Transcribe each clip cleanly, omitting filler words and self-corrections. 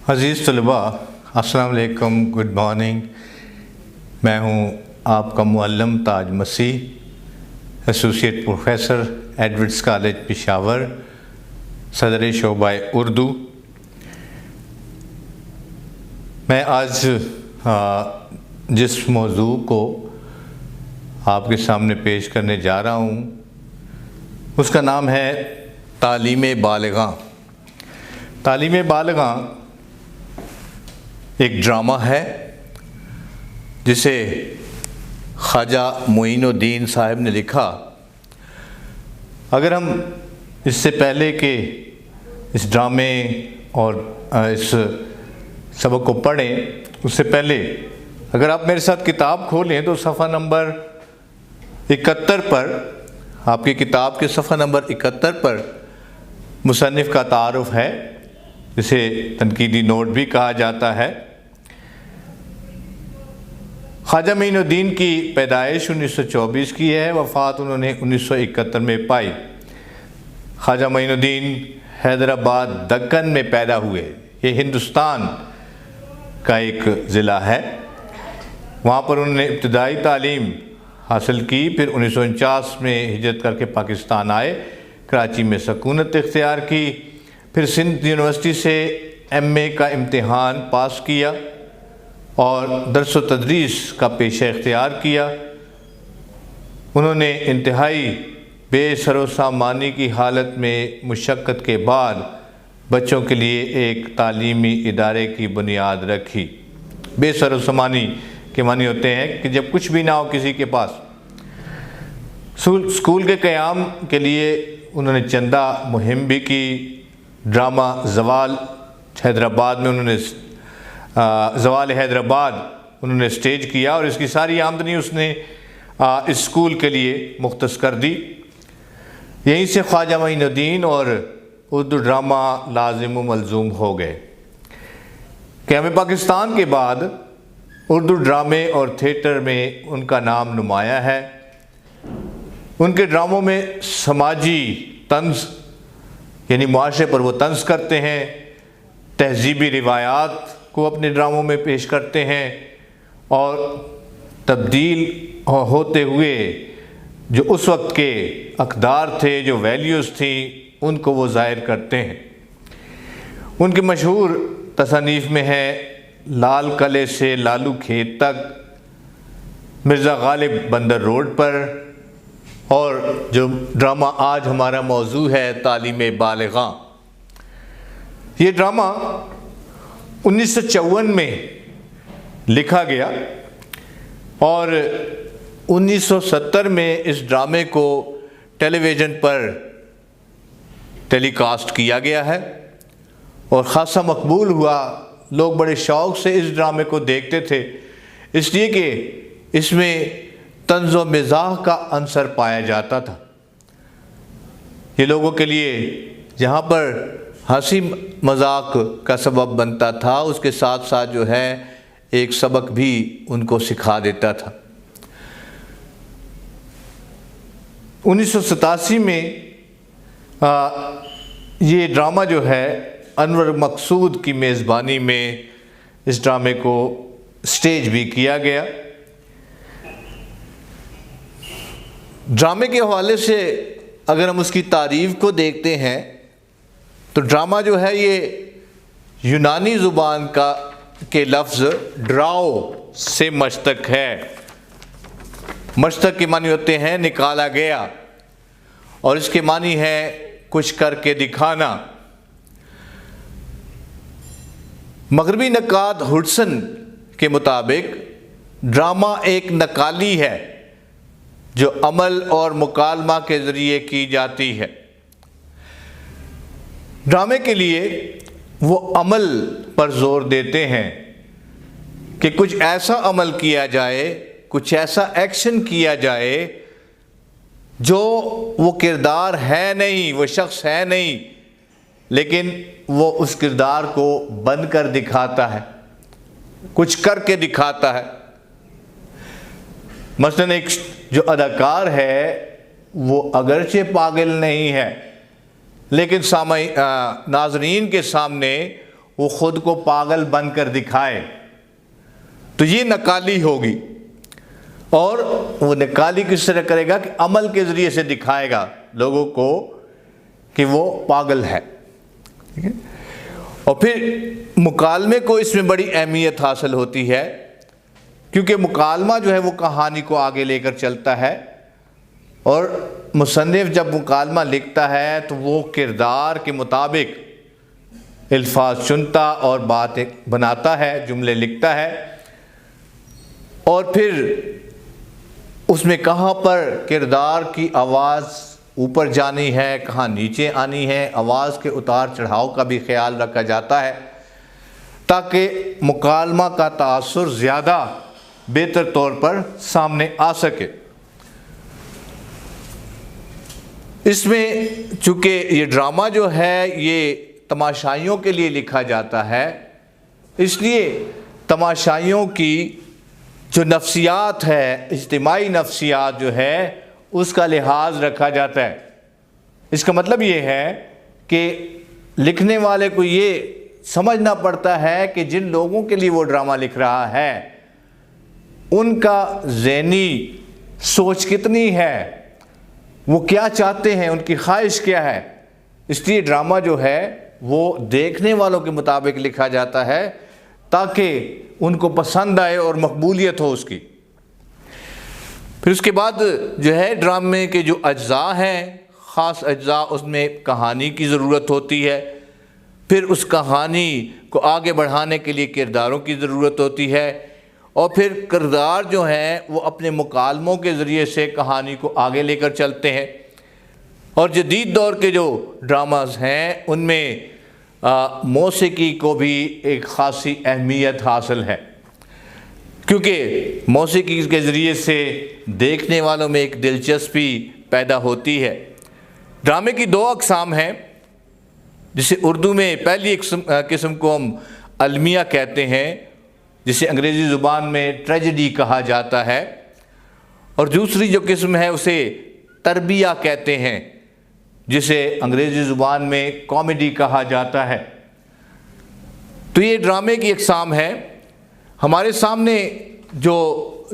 عزیز طلباء، السلام علیکم، گڈ مارننگ۔ میں ہوں آپ کا معلم تاج مسیح، associate professor Edwards college Peshawar, صدر شعبہ اردو۔ میں آج جس موضوع کو آپ کے سامنے پیش کرنے جا رہا ہوں اس کا نام ہے تعلیم بالغاں۔ تعلیم بالغاں ایک ڈرامہ ہے جسے خواجہ معین الدین صاحب نے لکھا۔ اگر ہم اس سے پہلے کہ اس ڈرامے اور اس سبق کو پڑھیں، اس سے پہلے اگر آپ میرے ساتھ کتاب کھولیں تو صفحہ نمبر 71 پر، آپ کی کتاب کے صفحہ نمبر 71 پر مصنف کا تعارف ہے، جسے تنقیدی نوٹ بھی کہا جاتا ہے۔ خواجہ معین الدین کی پیدائش 1924 کی ہے، وفات انہوں نے 1971 میں پائی۔ خواجہ معین الدین حیدرآباد دکن میں پیدا ہوئے۔ یہ ہندوستان کا ایک ضلع ہے۔ وہاں پر انہوں نے ابتدائی تعلیم حاصل کی، پھر 1949 میں ہجرت کر کے پاکستان آئے، کراچی میں سکونت اختیار کی، پھر سندھ یونیورسٹی سے ایم اے کا امتحان پاس کیا اور درس و تدریس کا پیشہ اختیار کیا۔ انہوں نے انتہائی بے سر و سامانی کی حالت میں مشقت کے بعد بچوں کے لیے ایک تعلیمی ادارے کی بنیاد رکھی۔ بے سر و سامانی کے معنی ہوتے ہیں کہ جب کچھ بھی نہ ہو کسی کے پاس۔ اسکول کے قیام کے لیے انہوں نے چندہ مہم بھی کی۔ ڈرامہ زوال حیدرآباد میں انہوں نے زوال حیدرآباد انہوں نے سٹیج کیا اور اس کی ساری آمدنی اس نے اس اسکول کے لیے مختص کر دی۔ یہیں سے خواجہ معین الدین اور اردو ڈرامہ لازم و ملزوم ہو گئے۔ قیام پاکستان کے بعد اردو ڈرامے اور تھیٹر میں ان کا نام نمایاں ہے۔ ان کے ڈراموں میں سماجی طنز، یعنی معاشرے پر وہ طنز کرتے ہیں، تہذیبی روایات کو اپنے ڈراموں میں پیش کرتے ہیں اور تبدیل ہوتے ہوئے جو اس وقت کے اقدار تھے، جو ویلیوز تھیں، ان کو وہ ظاہر کرتے ہیں۔ ان کے مشہور تصانیف میں ہے لال قلعے سے لالو کھیت تک، مرزا غالب بندر روڈ پر، اور جو ڈرامہ آج ہمارا موضوع ہے تعلیم بالغاں۔ یہ ڈرامہ 1954 میں لکھا گیا اور 1970 میں اس ڈرامے کو ٹیلی ویژن پر ٹیلی کاسٹ کیا گیا ہے اور خاصا مقبول ہوا۔ لوگ بڑے شوق سے اس ڈرامے کو دیکھتے تھے، اس لیے کہ اس میں طنز و مزاح کا عنصر پایا جاتا تھا۔ یہ لوگوں کے لیے جہاں پر ہنسی مذاق کا سبب بنتا تھا، اس کے ساتھ ساتھ جو ہے ایک سبق بھی ان کو سکھا دیتا تھا۔ 1987 میں یہ ڈرامہ جو ہے انور مقصود کی میزبانی میں اس ڈرامے کو سٹیج بھی کیا گیا۔ ڈرامے کے حوالے سے اگر ہم اس کی تعریف کو دیکھتے ہیں تو ڈرامہ جو ہے یہ یونانی زبان کے لفظ ڈراؤ سے مشتق ہے۔ مشتق کے معنی ہوتے ہیں نکالا گیا، اور اس کے معنی ہے کچھ کر کے دکھانا۔ مغربی نقاد ہڈسن کے مطابق ڈرامہ ایک نقالی ہے جو عمل اور مکالمہ کے ذریعے کی جاتی ہے۔ ڈرامے کے لیے وہ عمل پر زور دیتے ہیں کہ کچھ ایسا عمل کیا جائے، کچھ ایسا ایکشن کیا جائے جو وہ کردار ہے نہیں، وہ شخص ہے نہیں، لیکن وہ اس کردار کو بن کر دکھاتا ہے، کچھ کر کے دکھاتا ہے۔ مثلاً ایک جو اداکار ہے وہ اگرچہ پاگل نہیں ہے، لیکن ناظرین کے سامنے وہ خود کو پاگل بن کر دکھائے تو یہ نکالی ہوگی. اور وہ نکالی کس طرح کرے گا کہ عمل کے ذریعے سے دکھائے گا لوگوں کو کہ وہ پاگل ہے. ٹھیک ہے. اور پھر مکالمے کو اس میں بڑی اہمیت حاصل ہوتی ہے کیونکہ مکالمہ جو ہے وہ کہانی کو آگے لے کر چلتا ہے. اور مصنف جب مکالمہ لکھتا ہے تو وہ کردار کے مطابق الفاظ چنتا اور باتیں بناتا ہے، جملے لکھتا ہے. اور پھر اس میں کہاں پر کردار کی آواز اوپر جانی ہے، کہاں نیچے آنی ہے، آواز کے اتار چڑھاؤ کا بھی خیال رکھا جاتا ہے تاکہ مکالمہ کا تاثر زیادہ بہتر طور پر سامنے آ سکے. اس میں چونکہ یہ ڈرامہ جو ہے یہ تماشائیوں کے لیے لکھا جاتا ہے، اس لیے تماشائیوں کی جو نفسیات ہے، اجتماعی نفسیات جو ہے اس کا لحاظ رکھا جاتا ہے. اس کا مطلب یہ ہے کہ لکھنے والے کو یہ سمجھنا پڑتا ہے کہ جن لوگوں کے لیے وہ ڈرامہ لکھ رہا ہے ان کا ذہنی سوچ کتنی ہے، وہ کیا چاہتے ہیں، ان کی خواہش کیا ہے. اس لیے ڈرامہ جو ہے وہ دیکھنے والوں کے مطابق لکھا جاتا ہے تاکہ ان کو پسند آئے اور مقبولیت ہو اس کی. پھر اس کے بعد جو ہے ڈرامے کے جو اجزاء ہیں، خاص اجزاء، اس میں کہانی کی ضرورت ہوتی ہے. پھر اس کہانی کو آگے بڑھانے کے لیے کرداروں کی ضرورت ہوتی ہے. اور پھر کردار جو ہیں وہ اپنے مکالموں کے ذریعے سے کہانی کو آگے لے کر چلتے ہیں. اور جدید دور کے جو ڈراماز ہیں ان میں موسیقی کو بھی ایک خاصی اہمیت حاصل ہے کیونکہ موسیقی کے ذریعے سے دیکھنے والوں میں ایک دلچسپی پیدا ہوتی ہے. ڈرامے کی دو اقسام ہیں جسے اردو میں پہلی ایک قسم کو ہم المیہ کہتے ہیں، جسے انگریزی زبان میں ٹریجڈی کہا جاتا ہے، اور دوسری جو قسم ہے اسے تربیہ کہتے ہیں جسے انگریزی زبان میں کامیڈی کہا جاتا ہے. تو یہ ڈرامے کی اقسام ہے. ہمارے سامنے جو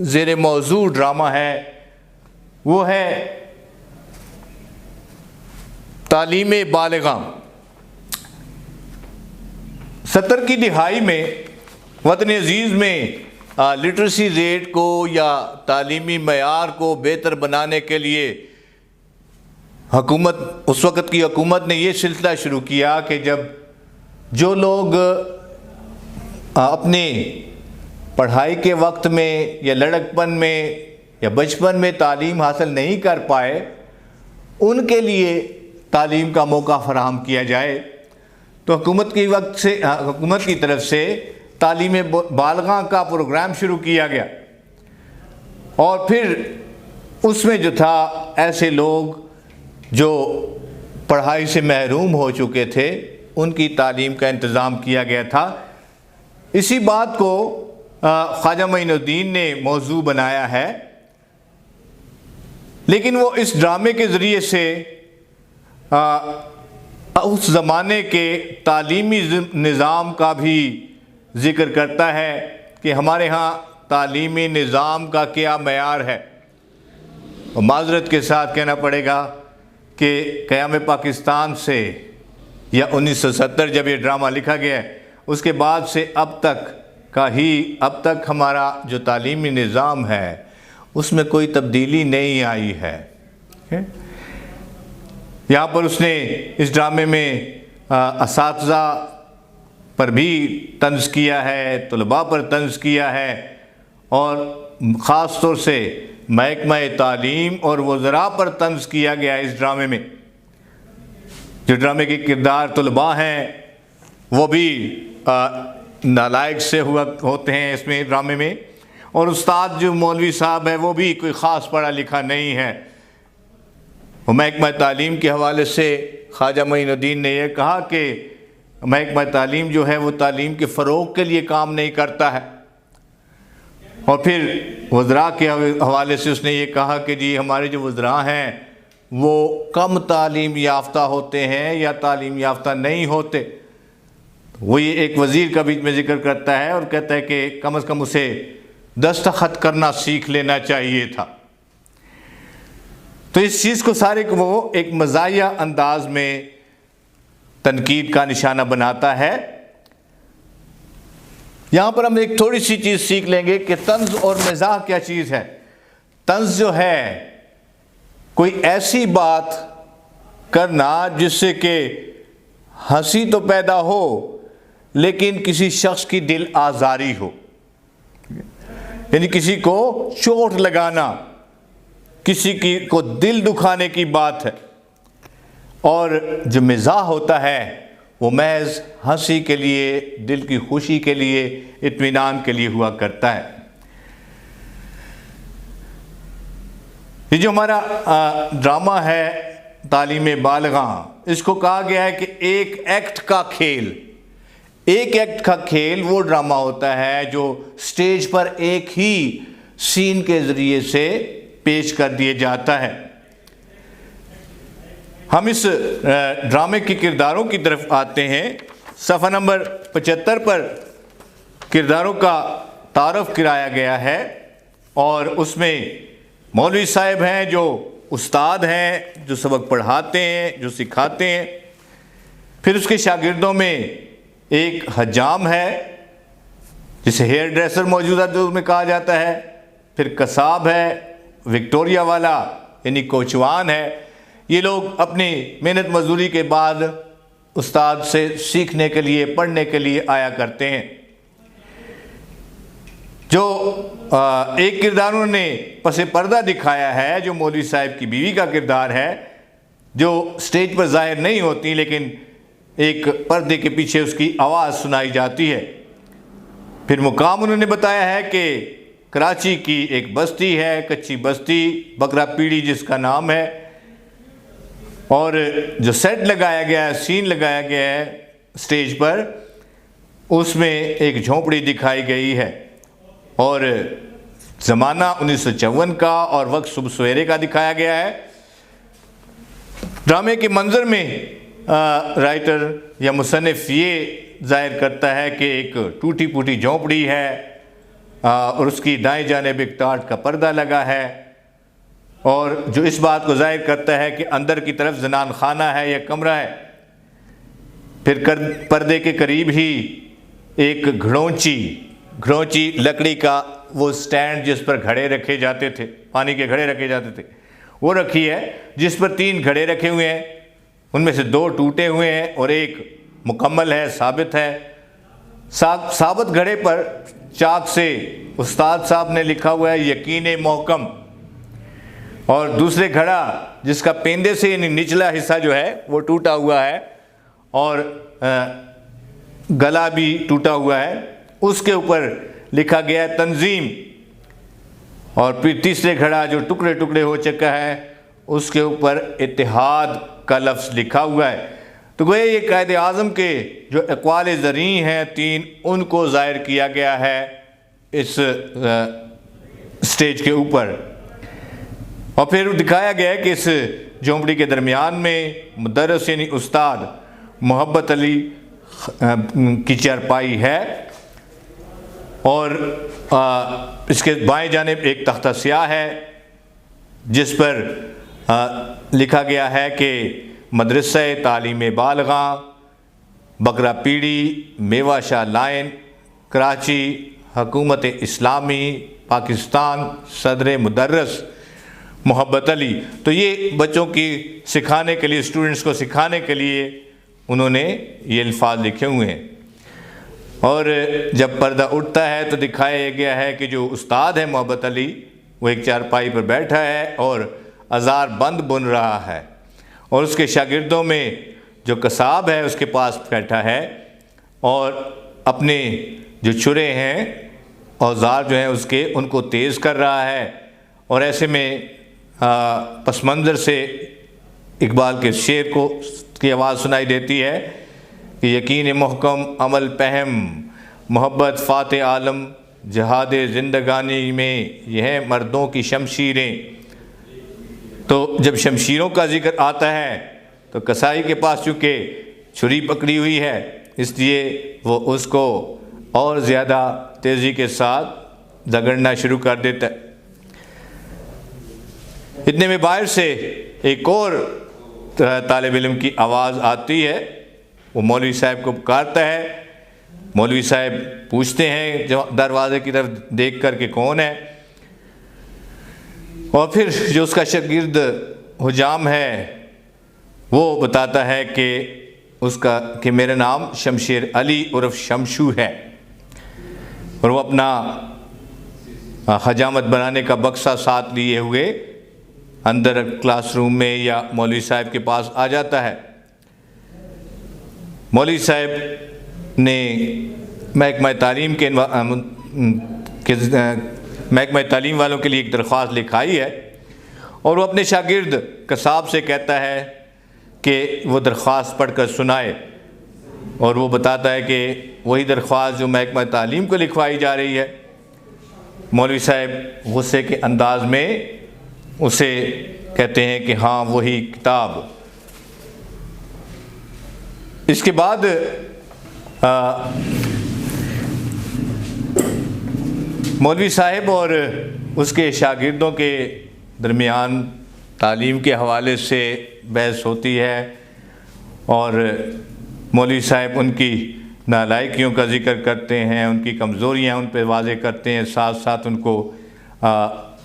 زیر موضوع ڈرامہ ہے وہ ہے تعلیم بالغاں. 70 کی دہائی میں وطن عزیز میں لٹریسی ریٹ کو یا تعلیمی معیار کو بہتر بنانے کے لیے حکومت، اس وقت کی حکومت نے یہ سلسلہ شروع کیا کہ جب جو لوگ اپنے پڑھائی کے وقت میں یا لڑکپن میں یا بچپن میں تعلیم حاصل نہیں کر پائے ان کے لیے تعلیم کا موقع فراہم کیا جائے. تو حکومت کی طرف سے تعلیم بالغاں کا پروگرام شروع کیا گیا. اور پھر اس میں جو تھا ایسے لوگ جو پڑھائی سے محروم ہو چکے تھے ان کی تعلیم کا انتظام کیا گیا تھا. اسی بات کو خواجہ معین الدین نے موضوع بنایا ہے، لیکن وہ اس ڈرامے کے ذریعے سے اس زمانے کے تعلیمی نظام کا بھی ذکر کرتا ہے کہ ہمارے ہاں تعلیمی نظام کا کیا معیار ہے. اور معذرت کے ساتھ کہنا پڑے گا کہ قیام پاکستان سے یا 1970 جب یہ ڈرامہ لکھا گیا اس کے بعد سے اب تک ہمارا جو تعلیمی نظام ہے اس میں کوئی تبدیلی نہیں آئی ہے. یہاں پر اس نے اس ڈرامے میں اساتذہ پر بھی طنز کیا ہے، طلباء پر طنز کیا ہے، اور خاص طور سے محکمہ تعلیم اور وزراء پر طنز کیا گیا ہے اس ڈرامے میں. جو ڈرامے کے کردار طلباء ہیں وہ بھی نالائق سے ہوتے ہیں اس میں ڈرامے میں، اور استاد جو مولوی صاحب ہے وہ بھی کوئی خاص پڑھا لکھا نہیں ہے. محکمہ تعلیم کے حوالے سے خواجہ معین الدین نے یہ کہا کہ محکمہ تعلیم جو ہے وہ تعلیم کے فروغ کے لیے کام نہیں کرتا ہے. اور پھر وزراء کے حوالے سے اس نے یہ کہا کہ جی ہمارے جو وزراء ہیں وہ کم تعلیم یافتہ ہوتے ہیں یا تعلیم یافتہ نہیں ہوتے. وہ یہ ایک وزیر کا بیچ میں ذکر کرتا ہے اور کہتا ہے کہ کم از کم اسے دستخط کرنا سیکھ لینا چاہیے تھا۔ تو اس چیز کو سارے کو وہ ایک مزاحیہ انداز میں تنقید کا نشانہ بناتا ہے۔ یہاں پر ہم ایک تھوڑی سی چیز سیکھ لیں گے کہ طنز اور مزاح کیا چیز ہے۔ طنز جو ہے کوئی ایسی بات کرنا جس سے کہ ہنسی تو پیدا ہو لیکن کسی شخص کی دل آزاری ہو، یعنی کسی کو چوٹ لگانا، کسی کو دل دکھانے کی بات ہے۔ اور جو مزاح ہوتا ہے وہ محض ہنسی کے لیے، دل کی خوشی کے لیے، اطمینان کے لیے ہوا کرتا ہے۔ یہ جو ہمارا ڈرامہ ہے تعلیم بالغاں، اس کو کہا گیا ہے کہ ایک ایکٹ کا کھیل۔ ایک ایکٹ کا کھیل وہ ڈرامہ ہوتا ہے جو سٹیج پر ایک ہی سین کے ذریعے سے پیش کر دیا جاتا ہے۔ ہم اس ڈرامے کے کرداروں کی طرف آتے ہیں۔ صفحہ نمبر 75 پر کرداروں کا تعارف کرایا گیا ہے، اور اس میں مولوی صاحب ہیں جو استاد ہیں، جو سبق پڑھاتے ہیں، جو سکھاتے ہیں۔ پھر اس کے شاگردوں میں ایک حجام ہے جسے ہیئر ڈریسر موجودہ دور میں کہا جاتا ہے، پھر قصاب ہے، وکٹوریا والا یعنی کوچوان ہے۔ یہ لوگ اپنی محنت مزدوری کے بعد استاد سے سیکھنے کے لیے، پڑھنے کے لیے آیا کرتے ہیں۔ جو ایک کردار انہوں نے پس پردہ دکھایا ہے، جو مولوی صاحب کی بیوی کا کردار ہے، جو سٹیج پر ظاہر نہیں ہوتی لیکن ایک پردے کے پیچھے اس کی آواز سنائی جاتی ہے۔ پھر مقام انہوں نے بتایا ہے کہ کراچی کی ایک بستی ہے، کچی بستی، بکرا پیڑی جس کا نام ہے، اور جو سیٹ لگایا گیا ہے، سین لگایا گیا ہے سٹیج پر، اس میں ایک جھونپڑی دکھائی گئی ہے، اور زمانہ 1954 کا اور وقت صبح سویرے کا دکھایا گیا ہے۔ ڈرامے کے منظر میں رائٹر یا مصنف یہ ظاہر کرتا ہے کہ ایک ٹوٹی پھوٹی جھونپڑی ہے، اور اس کی دائیں جانب ایک ٹاٹ کا پردہ لگا ہے، اور جو اس بات کو ظاہر کرتا ہے کہ اندر کی طرف زنان خانہ ہے یا کمرہ ہے۔ پھر پردے کے قریب ہی ایک گھڑونچی لکڑی کا وہ سٹینڈ جس پر گھڑے رکھے جاتے تھے، پانی کے گھڑے رکھے جاتے تھے، وہ رکھی ہے، جس پر 3 گھڑے رکھے ہوئے ہیں، ان میں سے 2 ٹوٹے ہوئے ہیں اور ایک مکمل ہے، ثابت ہے۔ ثابت گھڑے پر چاک سے استاد صاحب نے لکھا ہوا ہے یقین محکم، اور دوسرے گھڑا جس کا پیندے سے یعنی نچلا حصہ جو ہے وہ ٹوٹا ہوا ہے اور گلا بھی ٹوٹا ہوا ہے، اس کے اوپر لکھا گیا ہے تنظیم، اور پھر تیسرے گھڑا جو ٹکڑے ٹکڑے ہو چکا ہے اس کے اوپر اتحاد کا لفظ لکھا ہوا ہے۔ تو گویا یہ قائد اعظم کے جو اقوال زرعی ہیں 3، ان کو ظاہر کیا گیا ہے اس سٹیج کے اوپر، اور پھر دکھایا گیا ہے کہ اس جھونپڑی کے درمیان میں مدرس یعنی استاد محبت علی کی چارپائی ہے، اور اس کے بائیں جانب ایک تختہ سیاہ ہے جس پر لکھا گیا ہے کہ مدرسہ تعلیم بالغاں، بکرا پیڑی، میوہ شاہ لائن، کراچی، حکومت اسلامی پاکستان، صدر مدرس محبت علی۔ تو یہ بچوں کی سکھانے کے لیے، اسٹوڈنٹس کو سکھانے کے لیے انہوں نے یہ الفاظ لکھے ہوئے ہیں۔ اور جب پردہ اٹھتا ہے تو دکھایا گیا ہے کہ جو استاد ہے محبت علی، وہ ایک چارپائی پر بیٹھا ہے اور ازار بند بن رہا ہے، اور اس کے شاگردوں میں جو قصاب ہے اس کے پاس بیٹھا ہے اور اپنے جو چھرے ہیں، اوزار جو ہیں اس کے، ان کو تیز کر رہا ہے، اور ایسے میں پس منظر سے اقبال کے شعر کی آواز سنائی دیتی ہے کہ یقین محکم عمل پہم محبت فاتح عالم جہاد زندگانی میں یہ ہیں مردوں کی شمشیریں۔ تو جب شمشیروں کا ذکر آتا ہے تو کسائی کے پاس چونکہ چھری پکڑی ہوئی ہے اس لیے وہ اس کو اور زیادہ تیزی کے ساتھ رگڑنا شروع کر دیتا ہے۔ اتنے میں باہر سے ایک اور طالب علم کی آواز آتی ہے، وہ مولوی صاحب کو پکارتا ہے۔ مولوی صاحب پوچھتے ہیں دروازے کی طرف دیکھ کر کہ کون ہے، اور پھر جو اس کا شاگرد حجام ہے وہ بتاتا ہے کہ میرا نام شمشیر علی عرف شمشو ہے، اور وہ اپنا حجامت بنانے کا بکسہ ساتھ لیے ہوئے اندر کلاس روم میں یا مولوی صاحب کے پاس آ جاتا ہے۔ مولوی صاحب نے محکمہ تعلیم والوں کے لیے ایک درخواست لکھائی ہے، اور وہ اپنے شاگرد قصاب سے کہتا ہے کہ وہ درخواست پڑھ کر سنائے، اور وہ بتاتا ہے کہ وہی درخواست جو محکمہ تعلیم کو لکھوائی جا رہی ہے۔ مولوی صاحب غصے کے انداز میں اسے کہتے ہیں کہ ہاں وہی کتاب۔ اس کے بعد مولوی صاحب اور اس کے شاگردوں کے درمیان تعلیم کے حوالے سے بحث ہوتی ہے، اور مولوی صاحب ان کی نالائکیوں کا ذکر کرتے ہیں، ان کی کمزوریاں ان پہ واضح کرتے ہیں، ساتھ ساتھ ان کو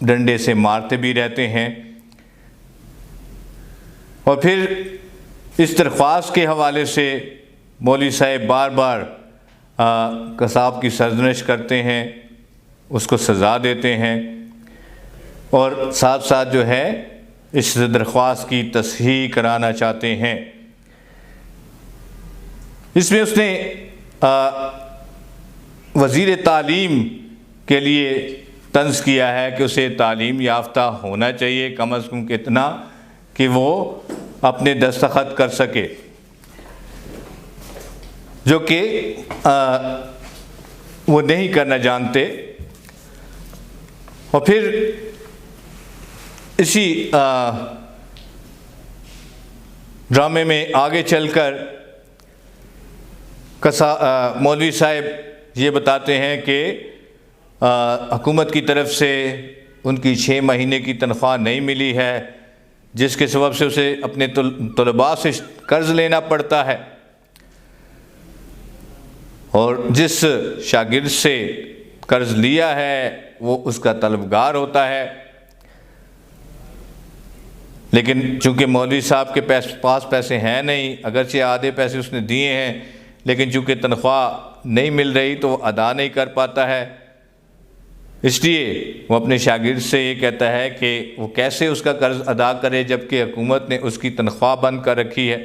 ڈنڈے سے مارتے بھی رہتے ہیں۔ اور پھر اس درخواست کے حوالے سے مولوی صاحب بار بار قصاب کی سرزنش کرتے ہیں، اس کو سزا دیتے ہیں، اور ساتھ ساتھ جو ہے اس درخواست کی تصحیح کرانا چاہتے ہیں۔ اس میں اس نے وزیر تعلیم کے لیے طنز کیا ہے کہ اسے تعلیم یافتہ ہونا چاہیے، کم از کم اتنا کہ وہ اپنے دستخط کر سکے، جو کہ وہ نہیں کرنا جانتے۔ اور پھر اسی ڈرامے میں آگے چل کر مولوی صاحب یہ بتاتے ہیں کہ حکومت کی طرف سے ان کی 6 مہینے کی تنخواہ نہیں ملی ہے، جس کے سبب سے اسے اپنے طلباء سے قرض لینا پڑتا ہے، اور جس شاگرد سے قرض لیا ہے وہ اس کا طلبگار ہوتا ہے۔ لیکن چونکہ مولوی صاحب کے پاس پیسے ہیں نہیں، اگرچہ آدھے پیسے اس نے دیے ہیں، لیکن چونکہ تنخواہ نہیں مل رہی تو وہ ادا نہیں کر پاتا ہے، اس لیے وہ اپنے شاگرد سے یہ کہتا ہے کہ وہ کیسے اس کا قرض ادا کرے جبکہ حکومت نے اس کی تنخواہ بند کر رکھی ہے۔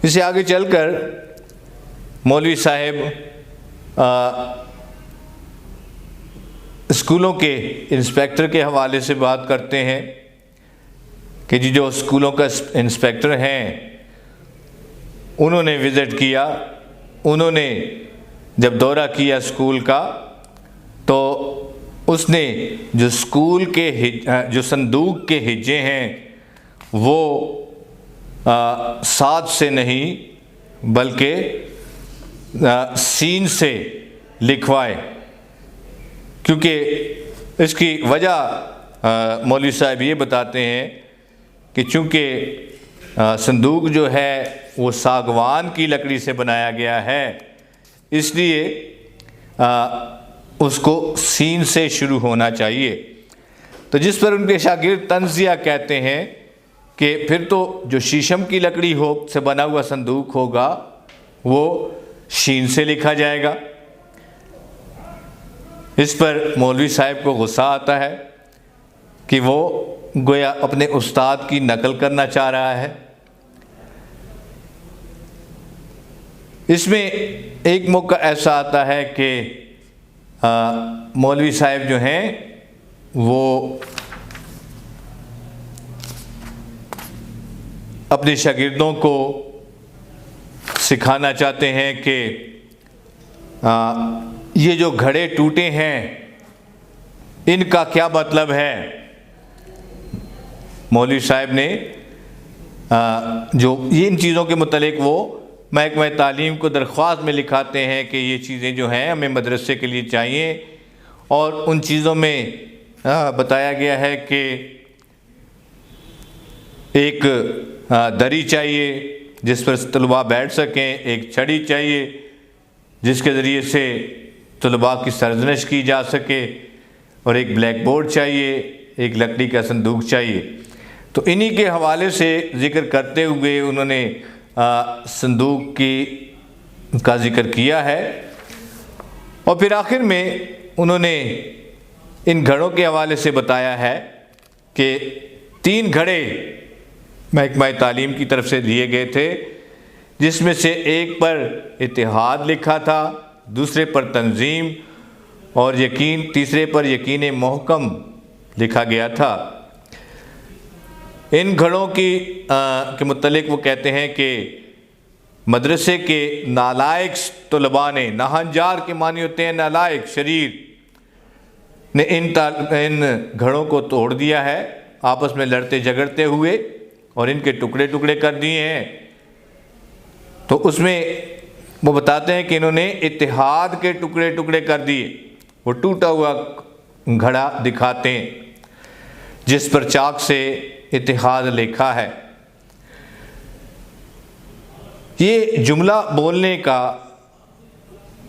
اس سے آگے چل کر مولوی صاحب اسکولوں کے انسپیکٹر کے حوالے سے بات کرتے ہیں کہ جو اسکولوں کا انسپیکٹر ہیں انہوں نے وزٹ کیا، انہوں نے جب دورہ کیا اسکول کا تو اس نے جو اسکول کے جو صندوق کے ہجے ہیں وہ 7 سے نہیں بلکہ سین سے لکھوائے، کیونکہ اس کی وجہ مولوی صاحب یہ بتاتے ہیں کہ چونکہ صندوق جو ہے وہ ساگوان کی لکڑی سے بنایا گیا ہے، اس لیے اس کو سین سے شروع ہونا چاہیے۔ تو جس پر ان کے شاگرد طنزیہ کہتے ہیں کہ پھر تو جو شیشم کی لکڑی سے بنا ہوا صندوق ہوگا وہ شین سے لکھا جائے گا۔ اس پر مولوی صاحب کو غصہ آتا ہے کہ وہ گویا اپنے استاد کی نقل کرنا چاہ رہا ہے۔ اس میں ایک موقع ایسا آتا ہے کہ مولوی صاحب جو ہیں وہ اپنے شاگردوں کو سکھانا چاہتے ہیں کہ یہ جو گھڑے ٹوٹے ہیں ان کا کیا مطلب ہے۔ مولوی صاحب نے جو ان چیزوں کے متعلق وہ محکمہ تعلیم کو درخواست میں لکھاتے ہیں کہ یہ چیزیں جو ہیں ہمیں مدرسے کے لیے چاہیے، اور ان چیزوں میں بتایا گیا ہے کہ ایک دری چاہیے جس پر طلباء بیٹھ سکیں، ایک چھڑی چاہیے جس کے ذریعے سے طلباء کی سرزنش کی جا سکے، اور ایک بلیک بورڈ چاہیے، ایک لکڑی کا صندوق چاہیے۔ تو انہی کے حوالے سے ذکر کرتے ہوئے انہوں نے صندوق کا ذکر کیا ہے، اور پھر آخر میں انہوں نے ان گھڑوں کے حوالے سے بتایا ہے کہ 3 گھڑے محکمہ تعلیم کی طرف سے دیے گئے تھے، جس میں سے ایک پر اتحاد لکھا تھا، دوسرے پر تنظیم، اور تیسرے پر یقین محکم لکھا گیا تھا۔ ان گھڑوں کے متعلق وہ کہتے ہیں کہ مدرسے کے نالائق طلباء نے، ناہنجار کے معنی ہوتے ہیں نالائق، شریر، نے ان گھڑوں کو توڑ دیا ہے، آپس میں لڑتے جھگڑتے ہوئے، اور ان کے ٹکڑے ٹکڑے کر دیے ہیں۔ تو اس میں وہ بتاتے ہیں کہ انہوں نے اتحاد کے ٹکڑے ٹکڑے کر دیے۔ وہ ٹوٹا ہوا گھڑا دکھاتے ہیں جس پر چاک سے اتحاد لکھا ہے۔ یہ جملہ بولنے کا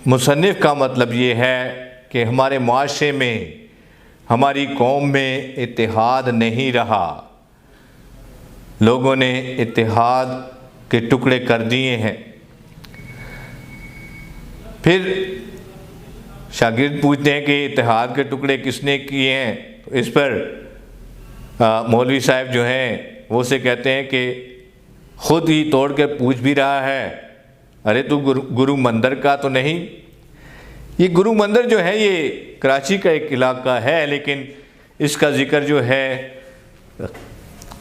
مصنف کا مطلب یہ ہے کہ ہمارے معاشرے میں، ہماری قوم میں اتحاد نہیں رہا، لوگوں نے اتحاد کے ٹکڑے کر دیے ہیں۔ پھر شاگرد پوچھتے ہیں کہ اتحاد کے ٹکڑے کس نے کیے ہیں؟ تو اس پر مولوی صاحب جو ہیں وہ سے کہتے ہیں کہ خود ہی توڑ کے پوچھ بھی رہا ہے، ارے تو گرو مندر کا تو نہیں؟ یہ گرو مندر جو ہے یہ کراچی کا ایک علاقہ ہے، لیکن اس کا ذکر جو ہے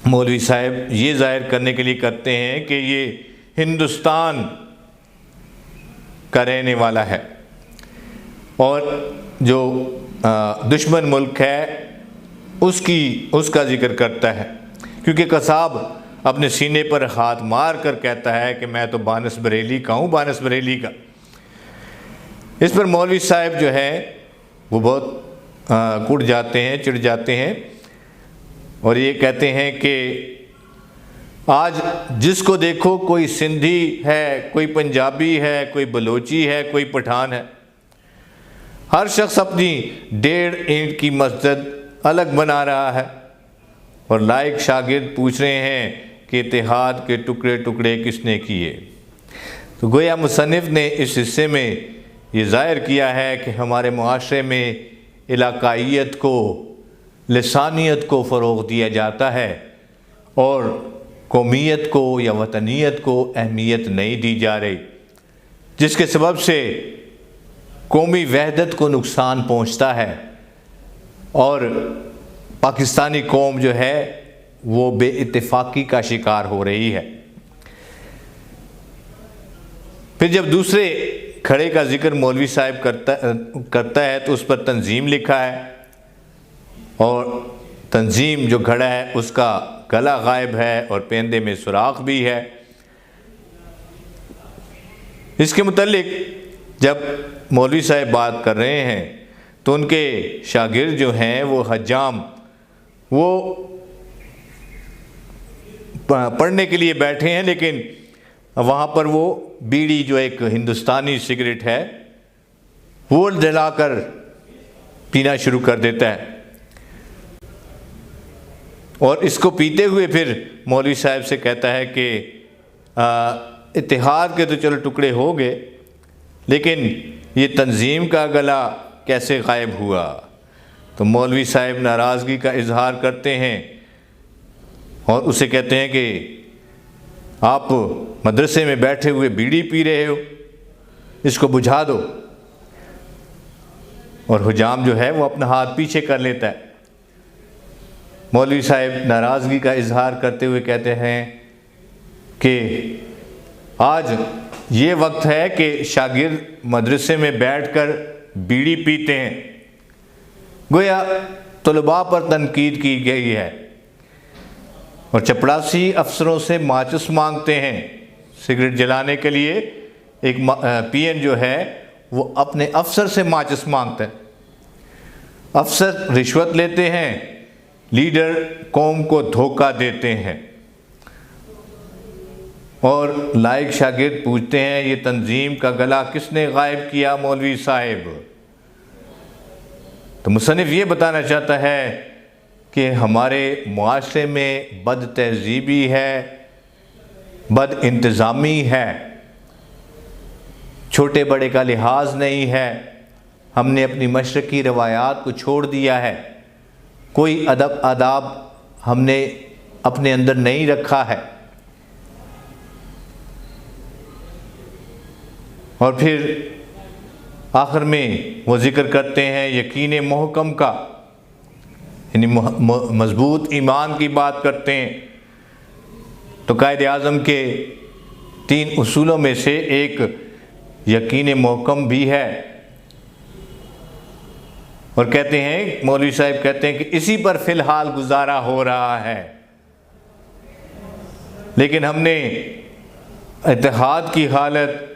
مولوی صاحب یہ ظاہر کرنے کے لیے کرتے ہیں کہ یہ ہندوستان کا رہنے والا ہے، اور جو دشمن ملک ہے اس کا ذکر کرتا ہے، کیونکہ قصاب اپنے سینے پر ہاتھ مار کر کہتا ہے کہ میں تو بانس بریلی کا ہوں، بانس بریلی کا۔ اس پر مولوی صاحب جو ہے وہ بہت کڑ جاتے ہیں، چڑ جاتے ہیں، اور یہ کہتے ہیں کہ آج جس کو دیکھو کوئی سندھی ہے، کوئی پنجابی ہے، کوئی بلوچی ہے، کوئی پٹھان ہے، ہر شخص اپنی 1.5 اینٹ کی مسجد الگ بنا رہا ہے، اور لائق شاگرد پوچھ رہے ہیں کہ اتحاد کے ٹکڑے ٹکڑے کس نے کیے؟ تو گویا مصنف نے اس حصے میں یہ ظاہر کیا ہے کہ ہمارے معاشرے میں علاقائیت کو، لسانیت کو فروغ دیا جاتا ہے، اور قومیت کو یا وطنیت کو اہمیت نہیں دی جا رہی، جس کے سبب سے قومی وحدت کو نقصان پہنچتا ہے، اور پاکستانی قوم جو ہے وہ بے اتفاقی کا شکار ہو رہی ہے۔ پھر جب دوسرے کھڑے کا ذکر مولوی صاحب کرتا ہے تو اس پر تنظیم لکھا ہے، اور تنظیم جو گھڑا ہے اس کا گلا غائب ہے اور پیندے میں سوراخ بھی ہے۔ اس کے متعلق جب مولوی صاحب بات کر رہے ہیں تو ان کے شاگرد جو ہیں وہ حجام، وہ پڑھنے کے لیے بیٹھے ہیں، لیکن وہاں پر وہ بیڑی جو ایک ہندوستانی سگریٹ ہے وہ جلا کر پینا شروع کر دیتا ہے، اور اس کو پیتے ہوئے پھر مولوی صاحب سے کہتا ہے کہ اتحاد کے تو چلو ٹکڑے ہو گئے، لیکن یہ تنظیم کا گلا کیسے غائب ہوا؟ تو مولوی صاحب ناراضگی کا اظہار کرتے ہیں، اور اسے کہتے ہیں کہ آپ مدرسے میں بیٹھے ہوئے بیڑی پی رہے ہو، اس کو بجھا دو۔ اور حجام جو ہے وہ اپنا ہاتھ پیچھے کر لیتا ہے۔ مولوی صاحب ناراضگی کا اظہار کرتے ہوئے کہتے ہیں کہ آج یہ وقت ہے کہ شاگرد مدرسے میں بیٹھ کر بیڑی پیتے ہیں۔ گویا طلباء پر تنقید کی گئی ہے اور چپڑاسی افسروں سے ماچس مانگتے ہیں سگریٹ جلانے کے لیے۔ ایک پی این جو ہے وہ اپنے افسر سے ماچس مانگتا ہے، افسر رشوت لیتے ہیں، لیڈر قوم کو دھوکہ دیتے ہیں، اور لائق شاگرد پوچھتے ہیں یہ تنظیم کا گلا کس نے غائب کیا مولوی صاحب؟ تو مصنف یہ بتانا چاہتا ہے کہ ہمارے معاشرے میں بد تہذیبی ہے، بد انتظامی ہے، چھوٹے بڑے کا لحاظ نہیں ہے، ہم نے اپنی مشرقی روایات کو چھوڑ دیا ہے، کوئی ادب آداب ہم نے اپنے اندر نہیں رکھا ہے۔ اور پھر آخر میں وہ ذکر کرتے ہیں یقین محکم کا، یعنی مضبوط ایمان کی بات کرتے ہیں۔ تو قائد اعظم کے 3 اصولوں میں سے ایک یقین محکم بھی ہے، اور کہتے ہیں مولوی صاحب کہتے ہیں کہ اسی پر فی الحال گزارا ہو رہا ہے، لیکن ہم نے اتحاد کی حالت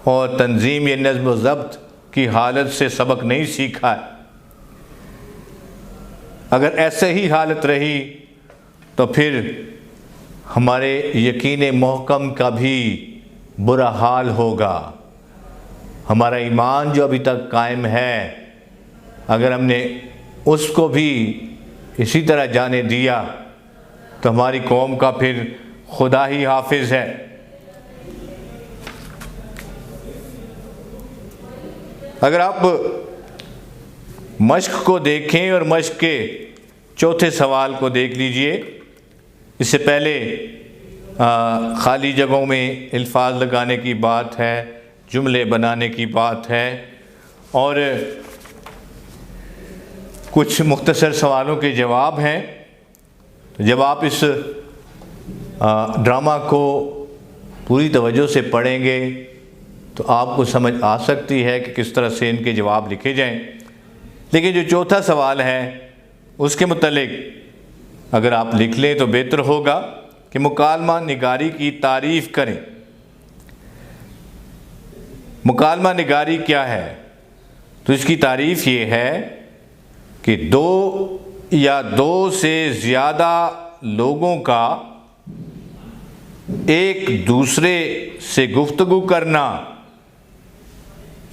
اور تنظیم یا نظم و ضبط کی حالت سے سبق نہیں سیکھا ہے۔ اگر ایسے ہی حالت رہی تو پھر ہمارے یقین محکم کا بھی برا حال ہوگا۔ ہمارا ایمان جو ابھی تک قائم ہے، اگر ہم نے اس کو بھی اسی طرح جانے دیا تو ہماری قوم کا پھر خدا ہی حافظ ہے۔ اگر آپ مشق کو دیکھیں اور مشق کے چوتھے سوال کو دیکھ لیجئے، اس سے پہلے خالی جگہوں میں الفاظ لگانے کی بات ہے، جملے بنانے کی بات ہے، اور کچھ مختصر سوالوں کے جواب ہیں۔ جب آپ اس ڈرامہ کو پوری توجہ سے پڑھیں گے تو آپ کو سمجھ آ سکتی ہے کہ کس طرح سے ان کے جواب لکھے جائیں۔ لیکن جو چوتھا سوال ہے اس کے متعلق اگر آپ لکھ لیں تو بہتر ہوگا کہ مکالمہ نگاری کی تعریف کریں۔ مکالمہ نگاری کیا ہے؟ تو اس کی تعریف یہ ہے کہ 2 یا 2 سے زیادہ لوگوں کا ایک دوسرے سے گفتگو کرنا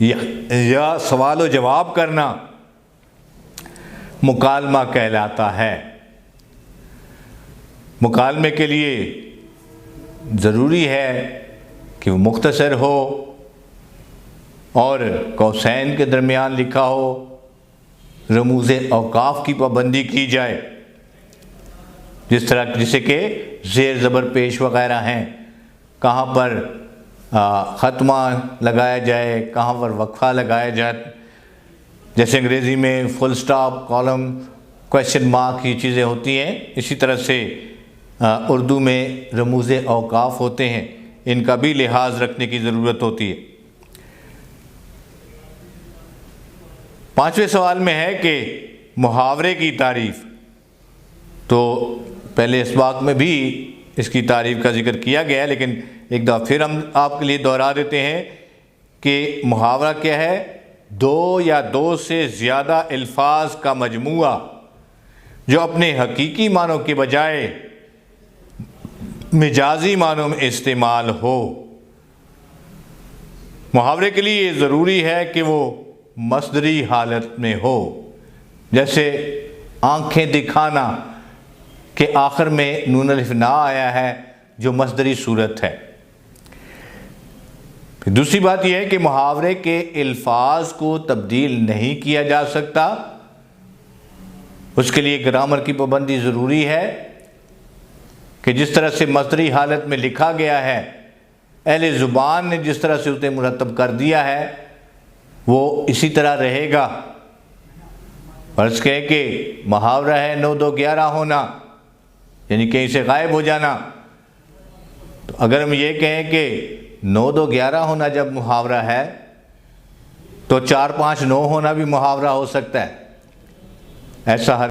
یا سوال و جواب کرنا مکالمہ کہلاتا ہے۔ مکالمے کے لیے ضروری ہے کہ وہ مختصر ہو اور قوسین کے درمیان لکھا ہو، رموز اوقاف کی پابندی کی جائے، جیسے کہ زیر زبر پیش وغیرہ ہیں، کہاں پر ختمہ لگایا جائے، کہاں پر وقفہ لگایا جائے، جیسے انگریزی میں فل سٹاپ، کالم، کویشچن مارک کی چیزیں ہوتی ہیں، اسی طرح سے اردو میں رموز اوقاف ہوتے ہیں، ان کا بھی لحاظ رکھنے کی ضرورت ہوتی ہے۔ 5ویں سوال میں ہے کہ محاورے کی تعریف۔ تو پہلے اسباق میں بھی اس کی تعریف کا ذکر کیا گیا ہے، لیکن ایک دفعہ پھر ہم آپ کے لیے دہرا دیتے ہیں کہ محاورہ کیا ہے؟ 2 یا 2 سے زیادہ الفاظ کا مجموعہ جو اپنے حقیقی معنوں کے بجائے مجازی معنوں میں استعمال ہو۔ محاورے کے لیے یہ ضروری ہے کہ وہ مصدری حالت میں ہو، جیسے آنکھیں دکھانا کے آخر میں نون الف نا آیا ہے جو مصدری صورت ہے۔ پھر دوسری بات یہ ہے کہ محاورے کے الفاظ کو تبدیل نہیں کیا جا سکتا، اس کے لیے گرامر کی پابندی ضروری ہے کہ جس طرح سے مصدری حالت میں لکھا گیا ہے، اہل زبان نے جس طرح سے اسے مرتب کر دیا ہے وہ اسی طرح رہے گا۔ فرض کہیں کہ محاورہ ہے 9 2 11 ہونا، یعنی کہیں سے غائب ہو جانا، تو اگر ہم یہ کہیں کہ 9 2 11 ہونا جب محاورہ ہے تو 4 5 9 ہونا بھی محاورہ ہو سکتا ہے، ایسا